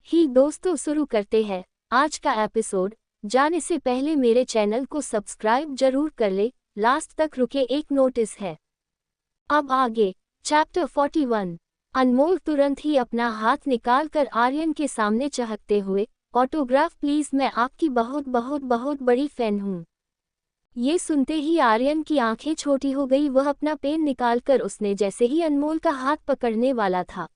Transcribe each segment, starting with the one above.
ही दोस्तों, शुरू करते हैं आज का एपिसोड। जाने से पहले मेरे चैनल को सब्सक्राइब जरूर कर ले। लास्ट तक रुके, एक नोटिस है। अब आगे चैप्टर 41। अनमोल तुरंत ही अपना हाथ निकालकर आर्यन के सामने चहकते हुए, ऑटोग्राफ प्लीज, मैं आपकी बहुत बहुत बहुत बड़ी फैन हूँ। ये सुनते ही आर्यन की आंखें छोटी हो गई। वह अपना पेन निकालकर उसने जैसे ही अनमोल का हाथ पकड़ने वाला था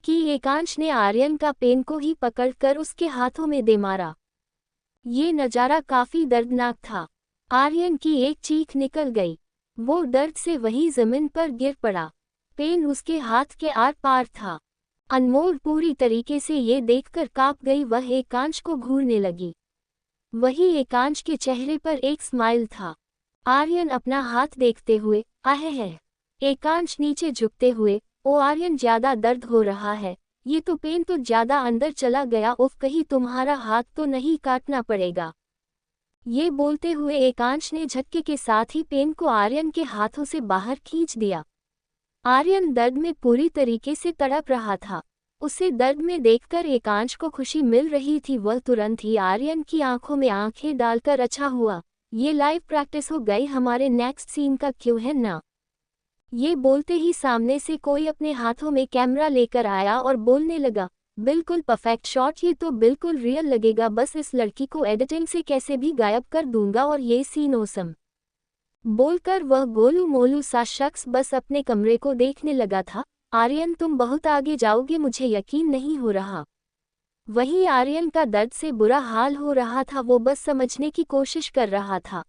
कि एकांश ने आर्यन का पेन को ही पकड़कर उसके हाथों में दे मारा। ये नज़ारा काफी दर्दनाक था। आर्यन की एक चीख निकल गई। वो दर्द से वहीं जमीन पर गिर पड़ा। पेन उसके हाथ के आर पार था। अनमोल पूरी तरीके से ये देखकर कांप गई। वह एकांश को घूरने लगी। वही एकांश के चेहरे पर एक स्माइल था। आर्यन अपना हाथ देखते हुए, आहे है। एकांश नीचे झुकते हुए, ओ आर्यन, ज्यादा दर्द हो रहा है। ये तो पेन तो ज्यादा अंदर चला गया। उफ, कहीं तुम्हारा हाथ तो नहीं काटना पड़ेगा। ये बोलते हुए एकांश ने झटके के साथ ही पेन को आर्यन के हाथों से बाहर खींच दिया। आर्यन दर्द में पूरी तरीके से तड़प रहा था। उसे दर्द में देखकर एकांश को खुशी मिल रही थी। वह तुरंत ही आर्यन की आंखों में आंखें डालकर, अच्छा हुआ, ये लाइव प्रैक्टिस हो गई, हमारे नेक्स्ट सीन का क्यों है ना। ये बोलते ही सामने से कोई अपने हाथों में कैमरा लेकर आया और बोलने लगा, बिल्कुल परफेक्ट शॉट, ये तो बिल्कुल रियल लगेगा। बस इस लड़की को एडिटिंग से कैसे भी गायब कर दूंगा और ये सीन ओसम। बोलकर वह गोलू मोलू सा शख्स बस अपने कमरे को देखने लगा था। आर्यन, तुम बहुत आगे जाओगे, मुझे यकीन नहीं हो रहा। वहीं आर्यन का दर्द से बुरा हाल हो रहा था। वो बस समझने की कोशिश कर रहा था,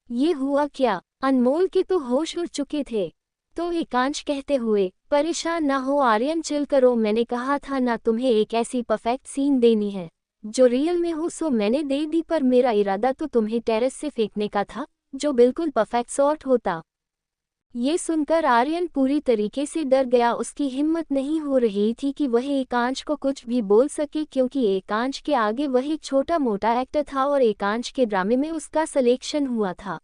ये हुआ क्या। अनमोल के तो होश उड़ चुके थे। तो एकांश कहते हुए, परेशान ना हो आर्यन, चिल करो। मैंने कहा था ना तुम्हें एक ऐसी परफेक्ट सीन देनी है जो रियल में हो, सो मैंने दे दी। पर मेरा इरादा तो तुम्हें टेरेस से फेंकने का था, जो बिल्कुल परफेक्ट शॉट होता। ये सुनकर आर्यन पूरी तरीके से डर गया। उसकी हिम्मत नहीं हो रही थी कि वह एकांश को कुछ भी बोल सके, क्योंकि एकांश के आगे वह एक छोटा मोटा एक्टर था और एकांश के ड्रामे में उसका सिलेक्शन हुआ था।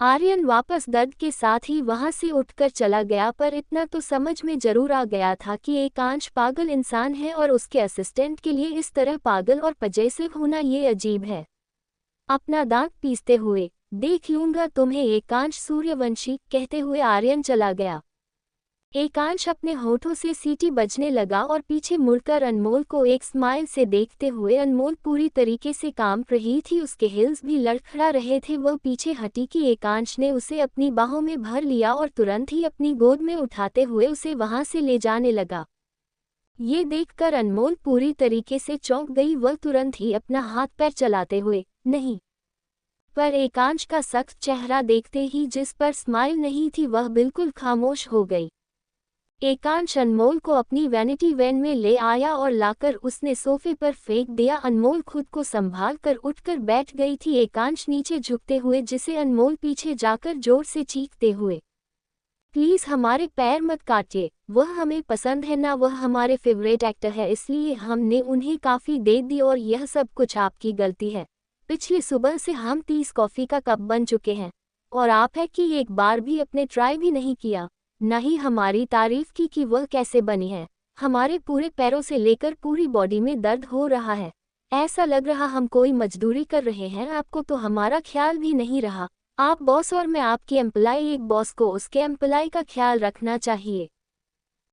आर्यन वापस दर्द के साथ ही वहां से उठकर चला गया। पर इतना तो समझ में जरूर आ गया था कि एकांश पागल इंसान है और उसके असिस्टेंट के लिए इस तरह पागल और पजेसिव होना ये अजीब है। अपना दांत पीसते हुए, देख लूंगा तुम्हें एकांश सूर्यवंशी, कहते हुए आर्यन चला गया। एकांश अपने होठों से सीटी बजने लगा और पीछे मुड़कर अनमोल को एक स्माइल से देखते हुए, अनमोल पूरी तरीके से कांप रही थी। उसके हिल्स भी लड़खड़ा रहे थे। वह पीछे हटी कि एकांश ने उसे अपनी बाहों में भर लिया और तुरंत ही अपनी गोद में उठाते हुए उसे वहां से ले जाने लगा। ये देखकर अनमोल पूरी तरीके से चौंक गई। वह तुरंत ही अपना हाथ पैर चलाते हुए, नहीं। पर एकांश का सख्त चेहरा देखते ही, जिस पर स्माइल नहीं थी, वह बिल्कुल खामोश हो गई। एकांश अनमोल को अपनी वैनिटी वैन में ले आया और लाकर उसने सोफे पर फेंक दिया। अनमोल खुद को संभाल कर उठकर बैठ गई थी। एकांश नीचे झुकते हुए, जिसे अनमोल पीछे जाकर जोर से चीखते हुए, प्लीज हमारे पैर मत काटिए, वह हमें पसंद है ना, वह हमारे फेवरेट एक्टर है, इसलिए हमने उन्हें काफी दे दी और यह सब कुछ आपकी गलती है। पिछली सुबह से हम 30 कॉफी का कप बन चुके हैं और आप है कि एक बार भी अपने ट्राई भी नहीं किया, न ही हमारी तारीफ की कि वह कैसे बनी है। हमारे पूरे पैरों से लेकर पूरी बॉडी में दर्द हो रहा है। ऐसा लग रहा हम कोई मजदूरी कर रहे हैं। आपको तो हमारा ख्याल भी नहीं रहा। आप बॉस और मैं आपकी एम्प्लॉय, एक बॉस को उसके एम्प्लॉय का ख्याल रखना चाहिए।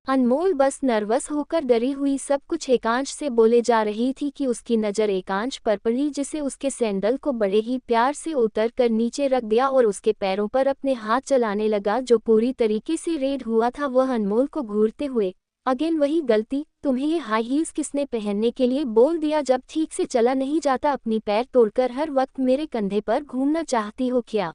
अनमोल बस नर्वस होकर डरी हुई सब कुछ एकांश से बोले जा रही थी कि उसकी नज़र एकांश पर पड़ी, जिसे उसके सैंडल को बड़े ही प्यार से उतर कर नीचे रख दिया और उसके पैरों पर अपने हाथ चलाने लगा, जो पूरी तरीके से रेड हुआ था। वह अनमोल को घूरते हुए, अगेन वही गलती, तुम्हें ये हाई हील्स किसने पहनने के लिए बोल दिया जब ठीक से चला नहीं जाता? अपनी पैर तोड़कर हर वक्त मेरे कंधे पर घूमना चाहती हो क्या?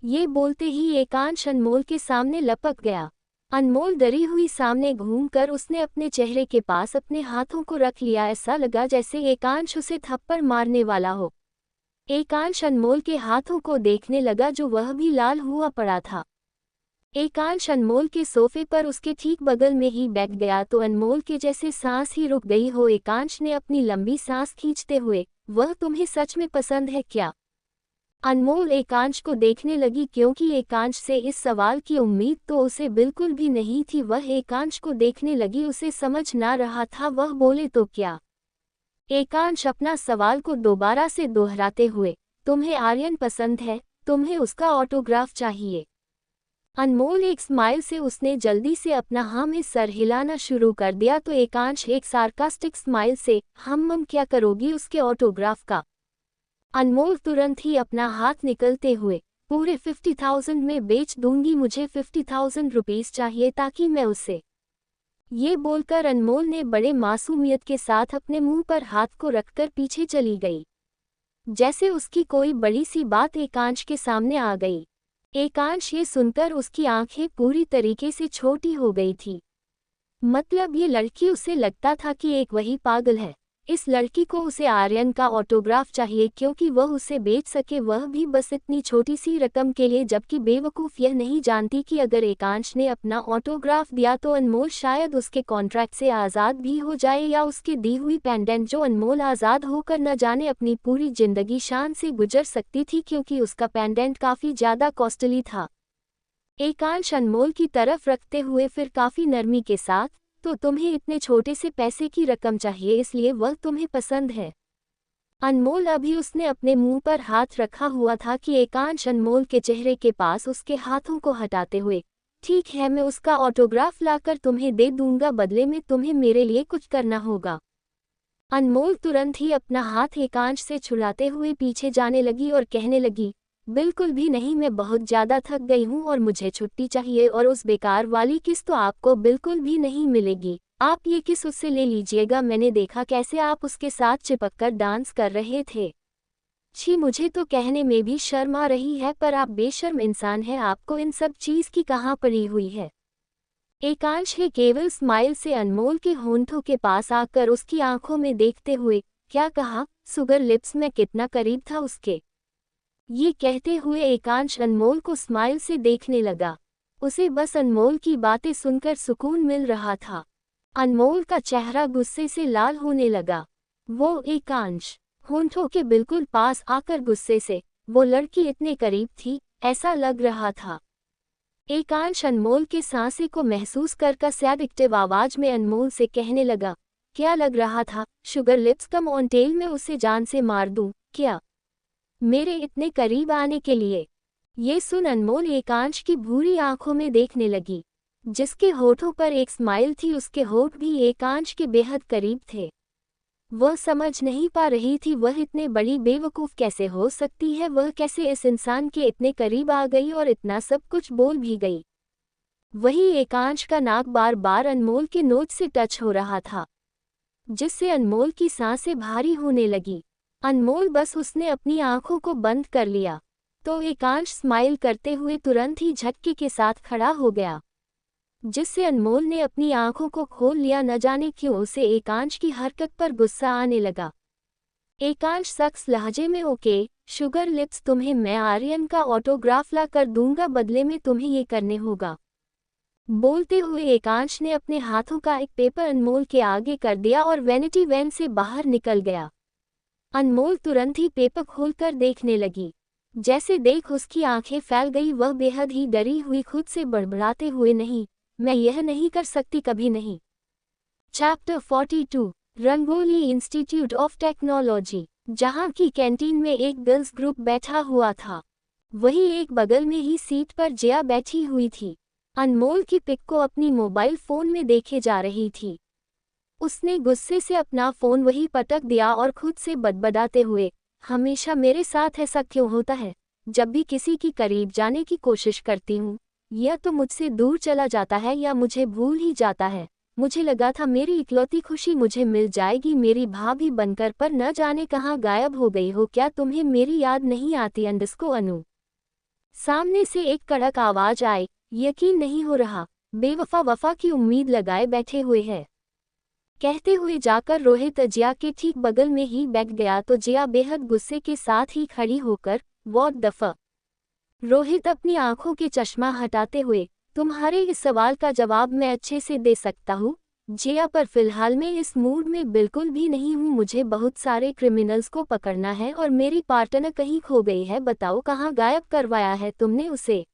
ये बोलते ही एकांश अनमोल के सामने लपक गया। अनमोल डरी हुई सामने घूमकर उसने अपने चेहरे के पास अपने हाथों को रख लिया। ऐसा लगा जैसे एकांश उसे थप्पड़ मारने वाला हो। एकांश अनमोल के हाथों को देखने लगा, जो वह भी लाल हुआ पड़ा था। एकांश अनमोल के सोफे पर उसके ठीक बगल में ही बैठ गया तो अनमोल के जैसे सांस ही रुक गई हो। एकांश ने अपनी लंबी सांस खींचते हुए, वह तुम्हें सच में पसंद है क्या? अनमोल एकांश को देखने लगी क्योंकि एकांश से इस सवाल की उम्मीद तो उसे बिल्कुल भी नहीं थी। वह एकांश को देखने लगी, उसे समझ ना रहा था वह बोले तो क्या। एकांश अपना सवाल को दोबारा से दोहराते हुए, तुम्हें आर्यन पसंद है, तुम्हें उसका ऑटोग्राफ चाहिए। अनमोल एक स्माइल से उसने जल्दी से अपना हाँ में सर हिलाना शुरू कर दिया तो एकांश एक सार्कास्टिक स्माइल से, हम क्या करोगी उसके ऑटोग्राफ का। अनमोल तुरंत ही अपना हाथ निकलते हुए, पूरे 50,000 में बेच दूंगी, मुझे 50,000 रुपीस चाहिए ताकि मैं उसे। ये बोलकर अनमोल ने बड़े मासूमियत के साथ अपने मुंह पर हाथ को रखकर पीछे चली गई, जैसे उसकी कोई बड़ी सी बात एकांश के सामने आ गई। एकांश ये सुनकर उसकी आंखें पूरी तरीके से छोटी हो गई थी। मतलब ये लड़की, उसे लगता था कि एक वही पागल है। इस लड़की को उसे आर्यन का ऑटोग्राफ चाहिए क्योंकि वह उसे बेच सके, वह भी बस इतनी छोटी सी रकम के लिए। जबकि बेवकूफ़ यह नहीं जानती कि अगर एकांश ने अपना ऑटोग्राफ दिया तो अनमोल शायद उसके कॉन्ट्रैक्ट से आज़ाद भी हो जाए, या उसकी दी हुई पेंडेंट जो अनमोल आज़ाद होकर न जाने अपनी पूरी जिंदगी शान से गुजर सकती थी, क्योंकि उसका पेंडेंट काफ़ी ज़्यादा कॉस्टली था। एकांश अनमोल की तरफ रखते हुए फिर काफ़ी नरमी के साथ, तो तुम्हें इतने छोटे से पैसे की रकम चाहिए इसलिए वह तुम्हें पसंद है। अनमोल अभी उसने अपने मुंह पर हाथ रखा हुआ था कि एकांश अनमोल के चेहरे के पास उसके हाथों को हटाते हुए, ठीक है मैं उसका ऑटोग्राफ लाकर तुम्हें दे दूंगा, बदले में तुम्हें मेरे लिए कुछ करना होगा। अनमोल तुरंत ही अपना हाथ एकांश से छुड़ाते हुए पीछे जाने लगी और कहने लगी, बिल्कुल भी नहीं, मैं बहुत ज़्यादा थक गई हूँ और मुझे छुट्टी चाहिए, और उस बेकार वाली किस तो आपको बिल्कुल भी नहीं मिलेगी। आप ये किस उससे ले लीजिएगा, मैंने देखा कैसे आप उसके साथ चिपक कर डांस कर रहे थे। छी, मुझे तो कहने में भी शर्म आ रही है, पर आप बेशर्म इंसान हैं, आपको इन सब चीज़ की कहाँ पड़ी हुई है। एकांश ने केवल स्माइल से अनमोल के होंठों के पास आकर उसकी आंखों में देखते हुए क्या कहा, सुगर लिप्स में कितना करीब था उसके। ये कहते हुए एकांश अनमोल को स्माइल से देखने लगा। उसे बस अनमोल की बातें सुनकर सुकून मिल रहा था। अनमोल का चेहरा गुस्से से लाल होने लगा। वो एकांश होंठों के बिल्कुल पास आकर गुस्से से, वो लड़की इतने करीब थी, ऐसा लग रहा था। एकांश अनमोल के सांसे को महसूस कर सैडिक्टिव आवाज में अनमोल से कहने लगा, क्या लग रहा था, sugar lips come on tell में उसे जान से मार दूं क्या, मेरे इतने करीब आने के लिए। ये सुन अनमोल एकांश की भूरी आंखों में देखने लगी, जिसके होठों पर एक स्माइल थी, उसके होठ भी एकांश के बेहद करीब थे। वह समझ नहीं पा रही थी वह इतने बड़ी बेवकूफ़ कैसे हो सकती है, वह कैसे इस इंसान के इतने करीब आ गई और इतना सब कुछ बोल भी गई। वही एकांश का नाक बार बार अनमोल के नोच से टच हो रहा था, जिससे अनमोल की सांसें भारी होने लगी। अनमोल बस उसने अपनी आंखों को बंद कर लिया, तो एकांश स्माइल करते हुए तुरंत ही झटके के साथ खड़ा हो गया, जिससे अनमोल ने अपनी आंखों को खोल लिया। न जाने क्यों उसे एकांश की हरकत पर गुस्सा आने लगा। एकांश सख्त लहजे में, ओके शुगर लिप्स, तुम्हें मैं आर्यन का ऑटोग्राफ ला कर दूंगा, बदले में तुम्हें ये करने होगा। बोलते हुए एकांश ने अपने हाथों का एक पेपर अनमोल के आगे कर दिया और वैनिटी वैन से बाहर निकल गया। अनमोल तुरंत ही पेपर खोलकर देखने लगी, जैसे देख उसकी आंखें फैल गई। वह बेहद ही डरी हुई खुद से बड़बड़ाते हुए, नहीं, मैं यह नहीं कर सकती, कभी नहीं। Chapter 42 rangoli institute of technology. जहां की कैंटीन में एक गर्ल्स ग्रुप बैठा हुआ था, वही एक बगल में ही सीट पर जिया बैठी हुई थी। अनमोल की पिक को अपनी मोबाइल फोन में देखे जा रही थी। उसने गुस्से से अपना फोन वही पटक दिया और खुद से बदबदाते हुए, हमेशा मेरे साथ ऐसा क्यों होता है, जब भी किसी की करीब जाने की कोशिश करती हूँ, या तो मुझसे दूर चला जाता है या मुझे भूल ही जाता है। मुझे लगा था मेरी इकलौती खुशी मुझे मिल जाएगी मेरी भाभी बनकर, पर न जाने कहाँ गायब हो गई हो। क्या तुम्हें मेरी याद नहीं आती अंडस्को अनु? सामने से एक कड़क आवाज आई। यकीन नहीं हो रहा, बेवफा वफा की उम्मीद लगाए बैठे हुए है। कहते हुए जाकर रोहित जिया के ठीक बगल में ही बैठ गया तो जिया बेहद गुस्से के साथ ही खड़ी होकर, व्हाट द फ। रोहित अपनी आंखों के चश्मा हटाते हुए, तुम्हारे इस सवाल का जवाब मैं अच्छे से दे सकता हूँ, जिया, पर फिलहाल मैं इस मूड में बिल्कुल भी नहीं हूँ। मुझे बहुत सारे क्रिमिनल्स को पकड़ना है और मेरी पार्टनर कहीं खो गई है। बताओ कहाँ गायब करवाया है तुमने उसे?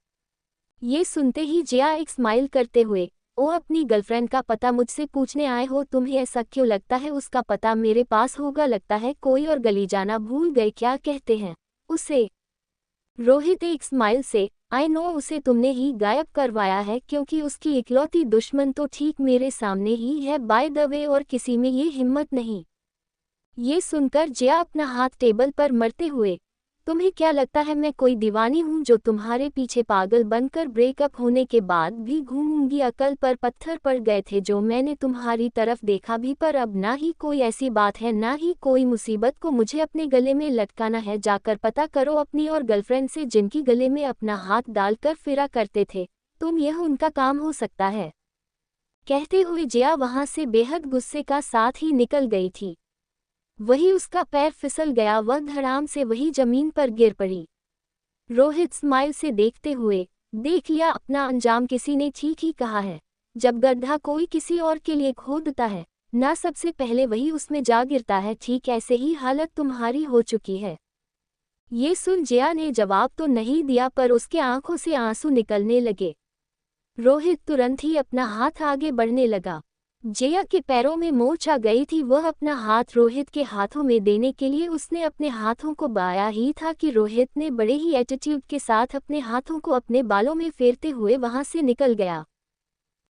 ये सुनते ही जिया एक स्माइल करते हुए, ओ अपनी गर्लफ्रेंड का पता मुझसे पूछने आए हो? तुम्हें ऐसा क्यों लगता है उसका पता मेरे पास होगा? लगता है कोई और गली जाना भूल गए क्या कहते हैं उसे? रोहित एक स्माइल से, आई नो, उसे तुमने ही गायब करवाया है क्योंकि उसकी इकलौती दुश्मन तो ठीक मेरे सामने ही है बाय द वे, और किसी में ये हिम्मत नहीं। ये सुनकर जिया अपना हाथ टेबल पर मरते हुए, तुम्हें क्या लगता है मैं कोई दीवानी हूँ जो तुम्हारे पीछे पागल बनकर ब्रेकअप होने के बाद भी घूमूंगी? अकल पर पत्थर पड़ गए थे जो मैंने तुम्हारी तरफ देखा भी, पर अब ना ही कोई ऐसी बात है ना ही कोई मुसीबत को मुझे अपने गले में लटकाना है। जाकर पता करो अपनी और गर्लफ्रेंड से जिनकी गले में अपना हाथ डालकर फिरा करते थे तुम, यह उनका काम हो सकता है। कहते हुए जिया वहां से बेहद गुस्से का साथ ही निकल गई थी। वही उसका पैर फिसल गया, वह धड़ाम से वही जमीन पर गिर पड़ी। रोहित स्माइल से देखते हुए, देख लिया अपना अंजाम, किसी ने ठीक ही कहा है, जब गड्ढा कोई किसी और के लिए खोदता है ना सबसे पहले वही उसमें जा गिरता है। ठीक ऐसे ही हालत तुम्हारी हो चुकी है। ये सुन जिया ने जवाब तो नहीं दिया पर उसके आंखों से आंसू निकलने लगे। रोहित तुरंत ही अपना हाथ आगे बढ़ने लगा। जिया के पैरों में मोच आ गई थी। वह अपना हाथ रोहित के हाथों में देने के लिए उसने अपने हाथों को बाया ही था कि रोहित ने बड़े ही एटीट्यूड के साथ अपने हाथों को अपने बालों में फेरते हुए वहां से निकल गया।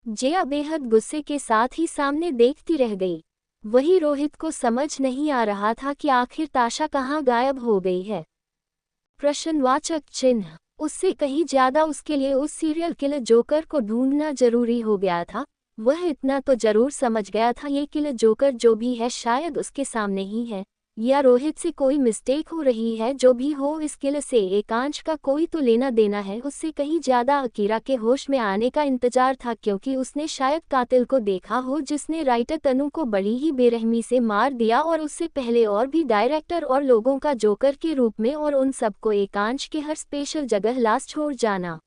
जिया बेहद गुस्से के साथ ही सामने देखती रह गई। वही रोहित को समझ नहीं आ रहा था कि आखिर ताशा कहाँ गायब हो गई है। प्रश्नवाचक चिन्ह। उससे कहीं ज्यादा उसके लिए उस सीरियल किलर जोकर को ढूंढना जरूरी हो गया था। वह इतना तो जरूर समझ गया था ये किलर जोकर जो भी है शायद उसके सामने ही है, या रोहित से कोई मिस्टेक हो रही है। जो भी हो, इस किलर से एकांश का कोई तो लेना देना है। उससे कहीं ज्यादा अकीरा के होश में आने का इंतजार था क्योंकि उसने शायद कातिल को देखा हो जिसने राइटर तनु को बड़ी ही बेरहमी से मार दिया, और उससे पहले और भी डायरेक्टर और लोगों का जोकर के रूप में, और उन सबको एकांश के हर स्पेशल जगह लास्ट छोड़ जाना।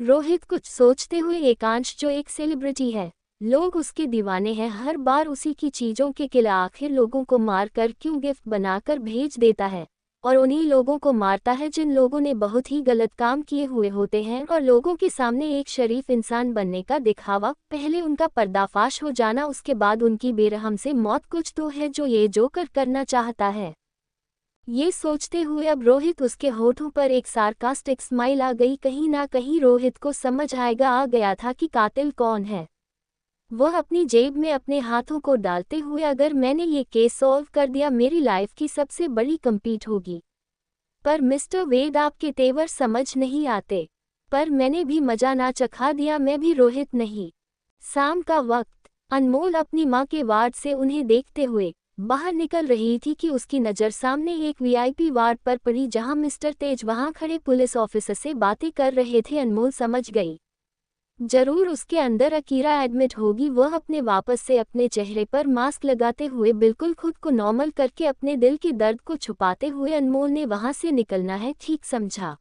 रोहित कुछ सोचते हुए, एकांश जो एक सेलिब्रिटी है, लोग उसके दीवाने हैं, हर बार उसी की चीजों के किले आखिर लोगों को मार कर क्यों गिफ्ट बनाकर भेज देता है, और उन्हीं लोगों को मारता है जिन लोगों ने बहुत ही गलत काम किए हुए होते हैं, और लोगों के सामने एक शरीफ इंसान बनने का दिखावा, पहले उनका पर्दाफाश हो जाना, उसके बाद उनकी बेरहम से मौत। कुछ तो है जो ये जोकर करना चाहता है। ये सोचते हुए अब रोहित उसके होठों पर एक सार्कास्टिक स्माइल आ गई। कहीं ना कहीं रोहित को समझ आ गया था कि कातिल कौन है। वह अपनी जेब में अपने हाथों को डालते हुए, अगर मैंने ये केस सॉल्व कर दिया मेरी लाइफ की सबसे बड़ी कम्पीट होगी। पर मिस्टर वेद आपके तेवर समझ नहीं आते। पर मैंने भी मजा ना चखा दिया, मैं भी रोहित नहीं। शाम का वक्त, अनमोल अपनी माँ के वार्ड से उन्हें देखते हुए बाहर निकल रही थी कि उसकी नज़र सामने एक वीआईपी वार्ड पर पड़ी जहां मिस्टर तेज वहां खड़े पुलिस ऑफिसर से बातें कर रहे थे। अनमोल समझ गई, जरूर उसके अंदर अकीरा एडमिट होगी। वह अपने वापस से अपने चेहरे पर मास्क लगाते हुए बिल्कुल खुद को नॉर्मल करके अपने दिल के दर्द को छुपाते हुए, अनमोल ने वहां से निकलना है ठीक समझा।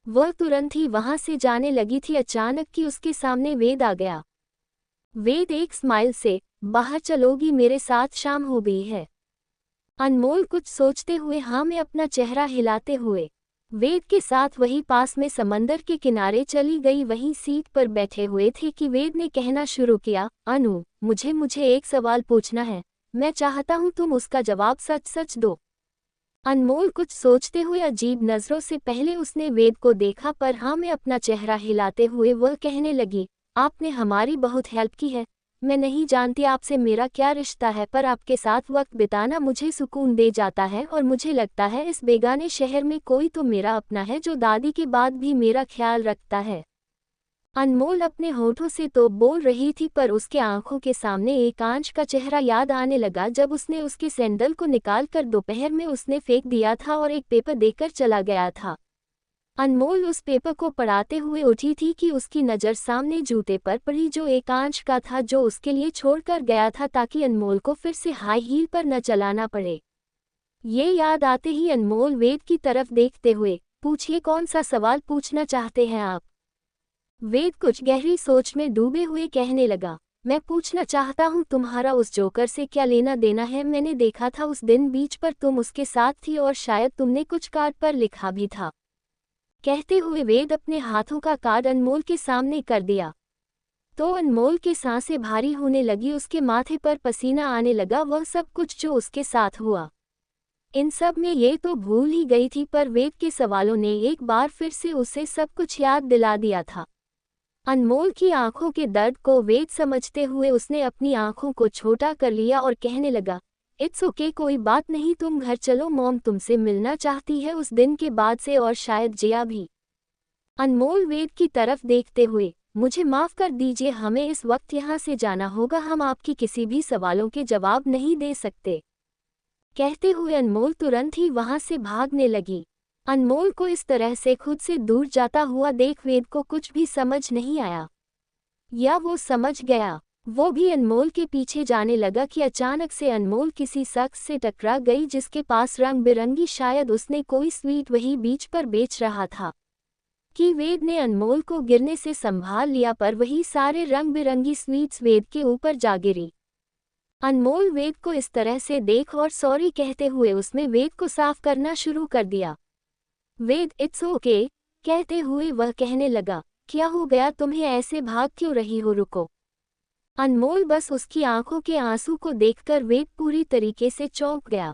वह तुरंत ही वहां से जाने लगी थी, अचानक कि उसके सामने वेद आ गया। वेद एक स्माइल से, बाहर चलोगी मेरे साथ, शाम हो गई है। अनमोल कुछ सोचते हुए हाँ में अपना चेहरा हिलाते हुए वेद के साथ वही पास में समंदर के किनारे चली गई। वहीं सीट पर बैठे हुए थे कि वेद ने कहना शुरू किया, अनु मुझे एक सवाल पूछना है, मैं चाहता हूँ तुम उसका जवाब सच सच दो। अनमोल कुछ सोचते हुए अजीब नजरों से पहले उसने वेद को देखा, पर हाँ में अपना चेहरा हिलाते हुए वह कहने लगी, आपने हमारी बहुत हेल्प की है। मैं नहीं जानती आपसे मेरा क्या रिश्ता है, पर आपके साथ वक्त बिताना मुझे सुकून दे जाता है, और मुझे लगता है इस बेगाने शहर में कोई तो मेरा अपना है जो दादी के बाद भी मेरा ख्याल रखता है। अनमोल अपने होठों से तो बोल रही थी, पर उसके आंखों के सामने एकांश का चेहरा याद आने लगा जब उसने उसके सैंडल को निकालकर दोपहर में उसने फेंक दिया था और एक पेपर देकर चला गया था। अनमोल उस पेपर को पढ़ाते हुए उठी थी कि उसकी नज़र सामने जूते पर पड़ी जो एकांश का था, जो उसके लिए छोड़कर गया था ताकि अनमोल को फिर से हाई हील पर न चलाना पड़े। ये याद आते ही अनमोल वेद की तरफ देखते हुए, पूछिए कौन सा सवाल पूछना चाहते हैं आप? वेद कुछ गहरी सोच में डूबे हुए कहने लगा, मैं पूछना चाहता हूँ तुम्हारा उस जोकर से क्या लेना देना है। मैंने देखा था उस दिन बीच पर तुम उसके साथ थी और शायद तुमने कुछ कार्ड पर लिखा भी था। कहते हुए वेद अपने हाथों का कार्ड अनमोल के सामने कर दिया तो अनमोल की सांसें भारी होने लगी, उसके माथे पर पसीना आने लगा। वह सब कुछ जो उसके साथ हुआ इन सब में ये तो भूल ही गई थी, पर वेद के सवालों ने एक बार फिर से उसे सब कुछ याद दिला दिया था। अनमोल की आंखों के दर्द को वेद समझते हुए उसने अपनी आंखों को छोटा कर लिया और कहने लगा, इट्स ओके, कोई बात नहीं, तुम घर चलो, मॉम तुमसे मिलना चाहती है उस दिन के बाद से, और शायद जिया भी। अनमोल वेद की तरफ देखते हुए, मुझे माफ कर दीजिए, हमें इस वक्त यहाँ से जाना होगा, हम आपकी किसी भी सवालों के जवाब नहीं दे सकते। कहते हुए अनमोल तुरंत ही वहां से भागने लगी। अनमोल को इस तरह से खुद से दूर जाता हुआ देख वेद को कुछ भी समझ नहीं आया, या वो समझ गया। वो भी अनमोल के पीछे जाने लगा कि अचानक से अनमोल किसी शख्स से टकरा गई जिसके पास रंग बिरंगी, शायद उसने कोई स्वीट वही बीच पर बेच रहा था कि वेद ने अनमोल को गिरने से संभाल लिया, पर वही सारे रंग बिरंगी स्वीट्स वेद के ऊपर जा गिरी। अनमोल वेद को इस तरह से देख और सॉरी कहते हुए उसमें वेद को साफ करना शुरू कर दिया। वेद इट्स ओके कहते हुए वह कहने लगा, क्या हो गया तुम्हें, ऐसे भाग क्यों रही हो, रुको। अनमोल बस उसकी आंखों के आंसू को देखकर वेद पूरी तरीके से चौंक गया।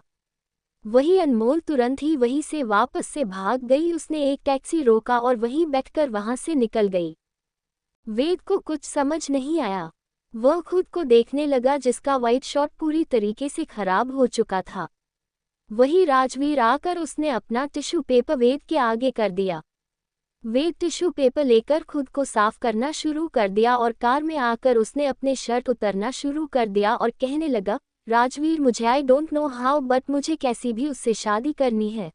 वही अनमोल तुरंत ही वहीं से वापस से भाग गई। उसने एक टैक्सी रोका और वहीं बैठकर वहां से निकल गई। वेद को कुछ समझ नहीं आया। वह खुद को देखने लगा जिसका व्हाइट शर्ट पूरी तरीके से खराब हो चुका था। वही राजवीर आकर उसने अपना टिश्यू पेपर वेद के आगे कर दिया। वेद टिश्यू पेपर लेकर खुद को साफ करना शुरू कर दिया और कार में आकर उसने अपने शर्ट उतरना शुरू कर दिया और कहने लगा, राजवीर मुझे I don't know how but मुझे कैसी भी उससे शादी करनी है।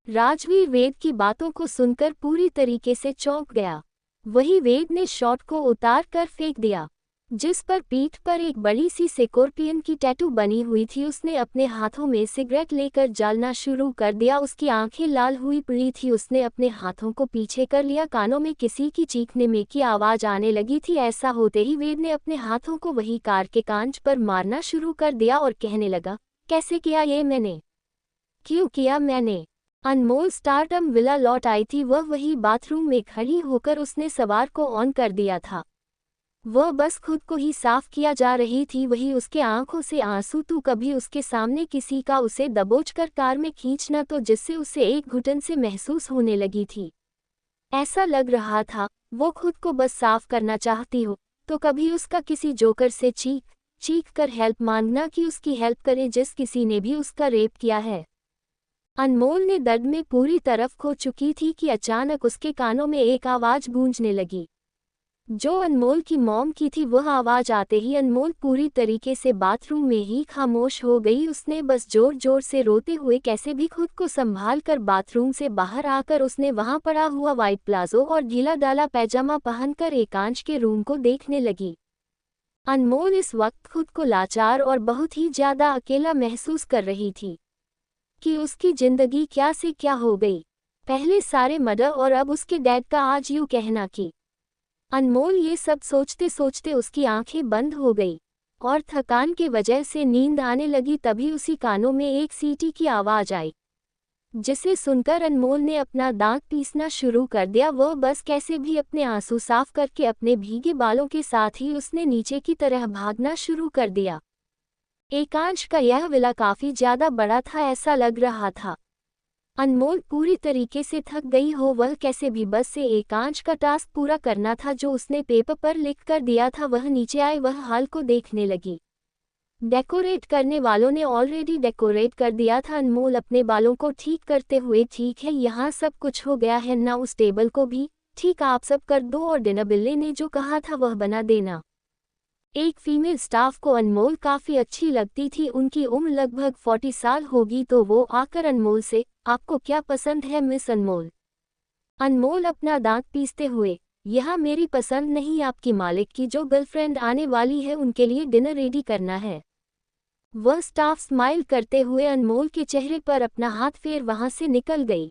राजवीर वेद की बातों को सुनकर पूरी तरीके से चौंक गया। वही वेद ने शर्ट को उतार कर फेंक दिया जिस पर पीठ पर एक बड़ी सी स्कॉर्पियन की टैटू बनी हुई थी। उसने अपने हाथों में सिगरेट लेकर जलना शुरू कर दिया। उसकी आंखें लाल हुई पड़ी थी। उसने अपने हाथों को पीछे कर लिया। कानों में किसी की चीखने में की आवाज आने लगी थी। ऐसा होते ही वेद ने अपने हाथों को वही कार के कांच पर मारना शुरू कर दिया और कहने लगा, कैसे किया ये मैंने, क्यों किया मैंने। अनमोल स्टारडम विला लौट आई थी। वह वही बाथरूम में खड़ी होकर उसने सवार को ऑन कर दिया था। वह बस खुद को ही साफ किया जा रही थी। वही उसके आंखों से आंसू, तो कभी उसके सामने किसी का उसे दबोचकर कार में खींचना, तो जिससे उसे एक घुटन से महसूस होने लगी थी। ऐसा लग रहा था वो खुद को बस साफ करना चाहती हो, तो कभी उसका किसी जोकर से चीख कर हेल्प मांगना कि उसकी हेल्प करे, जिस किसी ने भी उसका रेप किया है। अनमोल ने दर्द में पूरी तरफ खो चुकी थी कि अचानक उसके कानों में एक आवाज गूंजने लगी जो अनमोल की मॉम की थी। वह आवाज आते ही अनमोल पूरी तरीके से बाथरूम में ही खामोश हो गई। उसने बस जोर जोर से रोते हुए कैसे भी खुद को संभाल कर बाथरूम से बाहर आकर उसने वहां पड़ा हुआ व्हाइट प्लाजो और ढीला डाला पैजामा पहनकर एकांश के रूम को देखने लगी। अनमोल इस वक्त खुद को लाचार और बहुत ही ज्यादा अकेला महसूस कर रही थी कि उसकी जिंदगी क्या से क्या हो गई। पहले सारे मर्डर और अब उसके डैड का आज यूं कहना कि। अनमोल ये सब सोचते सोचते उसकी आंखें बंद हो गई और थकान के वजह से नींद आने लगी। तभी उसी कानों में एक सीटी की आवाज आई जिसे सुनकर अनमोल ने अपना दांत पीसना शुरू कर दिया। वह बस कैसे भी अपने आंसू साफ करके अपने भीगे बालों के साथ ही उसने नीचे की तरह भागना शुरू कर दिया। एकांश का यह विला काफी ज्यादा बड़ा था, ऐसा लग रहा था अनमोल पूरी तरीके से थक गई हो। वह कैसे भी बस से एकांश का टास्क पूरा करना था जो उसने पेपर पर लिख कर दिया था। वह नीचे आए, वह हाल को देखने लगी। डेकोरेट करने वालों ने ऑलरेडी डेकोरेट कर दिया था। अनमोल अपने बालों को ठीक करते हुए, ठीक है यहाँ सब कुछ हो गया है ना, उस टेबल को भी ठीक आप सब कर दो और डिनर बिल्ले ने जो कहा था वह बना देना। एक फीमेल स्टाफ को अनमोल काफी अच्छी लगती थी। उनकी उम्र लगभग 40 साल होगी। तो वो आकर अनमोल से, आपको क्या पसंद है मिस अनमोल। अनमोल अपना दांत पीसते हुए, यह मेरी पसंद नहीं, आपकी मालिक की जो गर्लफ्रेंड आने वाली है उनके लिए डिनर रेडी करना है। वह स्टाफ स्माइल करते हुए अनमोल के चेहरे पर अपना हाथ फेर वहां से निकल गई।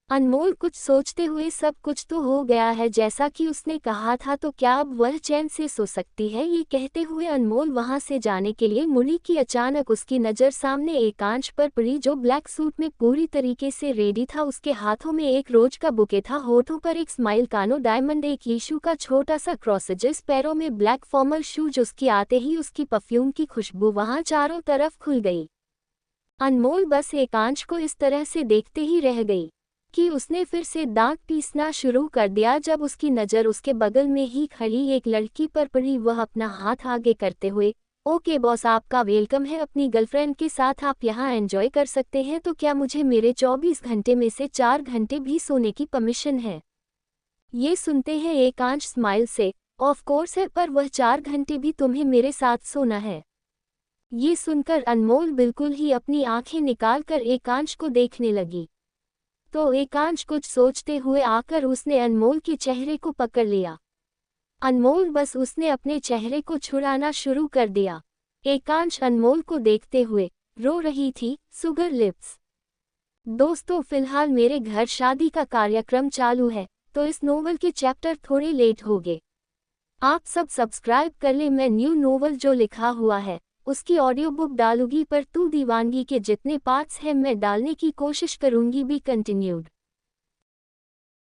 अनमोल कुछ सोचते हुए, सब कुछ तो हो गया है जैसा कि उसने कहा था, तो क्या अब वह चैन से सो सकती है? ये कहते हुए अनमोल वहां से जाने के लिए मुड़ी कि अचानक उसकी नज़र सामने एकांश पर पड़ी, जो ब्लैक सूट में पूरी तरीके से रेडी था। उसके हाथों में एक रोज का बुके था, होठों पर एक स्माइल, कानों डायमंड, एक यीशु का छोटा सा क्रॉसेजेस, पैरों में ब्लैक फॉर्मल शूज। उसकी आते ही उसकी परफ्यूम की खुशबू वहां चारों तरफ खुल गई। अनमोल बस एकांश को इस तरह से देखते ही रह गई कि उसने फिर से दांत पीसना शुरू कर दिया जब उसकी नज़र उसके बगल में ही खड़ी एक लड़की पर पड़ी। वह अपना हाथ आगे करते हुए, ओके बॉस, आपका वेलकम है अपनी गर्लफ्रेंड के साथ, आप यहाँ एंजॉय कर सकते हैं। तो क्या मुझे मेरे 24 घंटे में से 4 घंटे भी सोने की परमिशन है? ये सुनते हैं एकांश स्माइल से, ऑफ कोर्स है, पर वह 4 घंटे भी तुम्हें मेरे साथ सोना है। ये सुनकर अनमोल बिल्कुल ही अपनी आंखें निकालकर एकांश को देखने लगी। तो एकांश कुछ सोचते हुए आकर उसने अनमोल के चेहरे को पकड़ लिया। अनमोल बस उसने अपने चेहरे को छुड़ाना शुरू कर दिया। एकांश अनमोल को देखते हुए रो रही थी, सुगर लिप्स। दोस्तों, फिलहाल मेरे घर शादी का कार्यक्रम चालू है, तो इस नोवेल के चैप्टर थोड़े लेट हो गए। आप सब सब्सक्राइब कर ले, मैं न्यू नोवेल जो लिखा हुआ है उसकी ऑडियो बुक डालूंगी, पर तू दीवानगी के जितने पार्ट्स हैं मैं डालने की कोशिश करूंगी भी कंटिन्यूड।